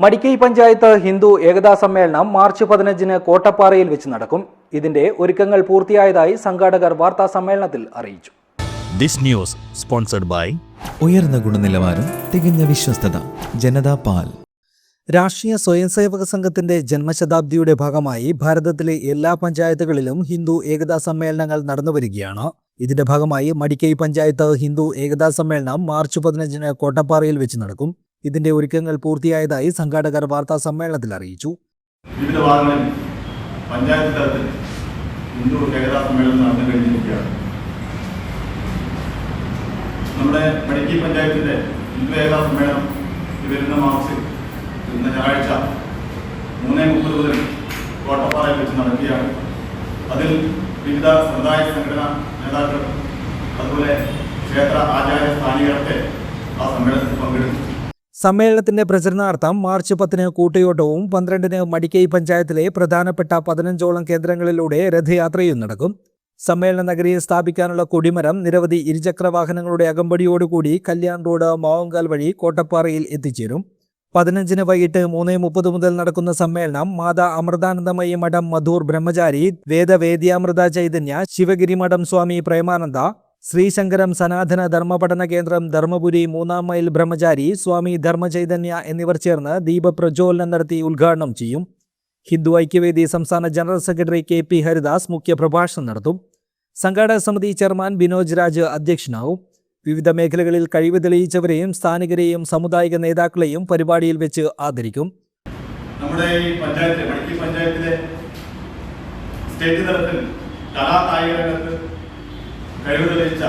മടിക്കൈ പഞ്ചായത്ത് ഹിന്ദു ഏകതാ സമ്മേളനം മാർച്ച് 15-ന് കോട്ടപ്പാറയിൽ വെച്ച് നടക്കും. ഇതിന്റെ ഒരുക്കങ്ങൾ പൂർത്തിയായതായി സംഘാടകർ വാർത്താ സമ്മേളനത്തിൽ അറിയിച്ചു. ദിസ് ന്യൂസ് സ്പോൺസർഡ് ബൈ ഉയർന്ന ഗുണനിലവാരം, തികഞ്ഞ വിശ്വസ്തത, ജനതാ പാൽ. രാഷ്ട്രീയ സ്വയംസേവക സംഘത്തിന്റെ ജന്മശതാബ്ദിയുടെ ഭാഗമായി ഭാരതത്തിലെ എല്ലാ പഞ്ചായത്തുകളിലും ഹിന്ദു ഏകതാ സമ്മേളനങ്ങൾ നടന്നുവരികയാണ്. ഇതിന്റെ ഭാഗമായി മടിക്കൈ പഞ്ചായത്ത് ഹിന്ദു ഏകതാ സമ്മേളനം മാർച്ച് 15-ന് കോട്ടപ്പാറയിൽ വെച്ച് നടക്കും. ഇതിന്റെ ഒരുക്കങ്ങൾ പൂർത്തിയായതായി സംഘാടകർ വാർത്താ സമ്മേളനത്തിൽ അറിയിച്ചു. വിവിധ ഭാഗങ്ങളിൽ പഞ്ചായത്ത് തലത്തിൽ ഹിന്ദു ഏകതാ സമ്മേളനം നടന്നു കഴിഞ്ഞിരിക്കുകയാണ്. നമ്മുടെ മടിക്കൈ പഞ്ചായത്തിന്റെ ഹിന്ദു ഏകതാ സമ്മേളനം വരുന്ന മാർച്ച് ഞായറാഴ്ച 3:30 മുതൽ കോട്ടപ്പാറയിൽ വെച്ച് നടക്കുകയാണ്. അതിൽ വിവിധ സമുദായ സംഘടനാ നേതാക്കൾ, അതുപോലെ ക്ഷേത്ര ആചാര്യ സ്ഥാനികളൊക്കെ ആ സമ്മേളനത്തിൽ പങ്കെടുത്തു. സമ്മേളനത്തിന്റെ പ്രചരണാർത്ഥം മാർച്ച് 10-ന് കൂട്ടയോട്ടവും 12-ന് മടിക്കൈ പഞ്ചായത്തിലെ പ്രധാനപ്പെട്ട 15ഓളം കേന്ദ്രങ്ങളിലൂടെ രഥയാത്രയും നടക്കും. സമ്മേളന നഗരിയിൽ സ്ഥാപിക്കാനുള്ള കൊടിമരം നിരവധി ഇരുചക്ര വാഹനങ്ങളുടെ അകമ്പടിയോടുകൂടി കല്യാൺ റോഡ് മാവുങ്കാൽ വഴി കോട്ടപ്പാറയിൽ എത്തിച്ചേരും. 15-ന് വൈകിട്ട് 3:30 മുതൽ നടക്കുന്ന സമ്മേളനം മാതാ അമൃതാനന്ദമയി മഠം മധൂർ ബ്രഹ്മചാരി, വേദവേദ്യാമൃത ചൈതന്യ, ശിവഗിരി മഠം സ്വാമി പ്രേമാനന്ദ, ശ്രീശങ്കരം സനാതന ധർമ്മപഠന കേന്ദ്രം ധർമ്മപുരി 3-ാം മൈൽ ബ്രഹ്മചാരി, സ്വാമി ധർമ്മചൈതന്യ എന്നിവർ ചേർന്ന് ദീപപ്രജ്വലനം നടത്തി ഉദ്ഘാടനം ചെയ്യും. ഹിന്ദു ഐക്യവേദി സംസ്ഥാന ജനറൽ സെക്രട്ടറി KP ഹരിദാസ് മുഖ്യപ്രഭാഷണം നടത്തും. സംഘാടക സമിതി ചെയർമാൻ ബിനോജ് രാജ് അധ്യക്ഷനാവും. വിവിധ മേഖലകളിൽ കഴിവ് തെളിയിച്ചവരെയും സ്ഥാനികരെയും സാമുദായിക നേതാക്കളെയും പരിപാടിയിൽ വെച്ച് ആദരിക്കും. നമ്മുടെ ഈ മടിക്കൈ പഞ്ചായത്തിലെ സ്റ്റേറ്റ് തലത്തിൽ കലാകായിക രംഗത്ത് കഴിവ് തെളിയിച്ച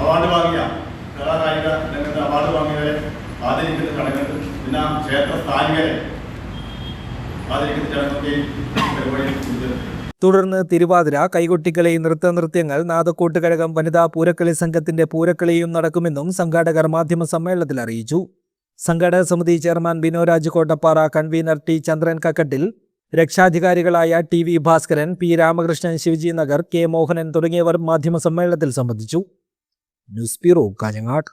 അവാർഡ് വാങ്ങിയ കലാകായിക രംഗത്ത് അവാർഡ് വാങ്ങിയവരെ ആദരിക്കുന്ന ചടങ്ങുകൾ, പിന്നെ ക്ഷേത്ര സ്ഥാനികരെ ആദരിക്കുന്ന ചടങ്ങൊക്കെ പരിപാടി. തുടർന്ന് തിരുവാതിര, കൈകൊട്ടിക്കളി, നൃത്തനൃത്യങ്ങൾ, നാദക്കോട്ട് കഴകം, വനിതാ പൂരക്കളി സംഘത്തിന്റെ പൂരക്കളിയും നടക്കുമെന്നും സംഘാടകർ മാധ്യമ സമ്മേളനത്തിൽ അറിയിച്ചു. സംഘാടക സമിതി chairman Binoraj Kottappara, convener T Chandran Kakkattil, രക്ഷാധികാരികളായ TV Bhaskaran, P Ramakrishnan, Shivaji Nagar, K Mohanan തുടങ്ങിയവർ മാധ്യമ സമ്മേളനത്തിൽ സംബന്ധിച്ചു. News bureau, Kanhangad.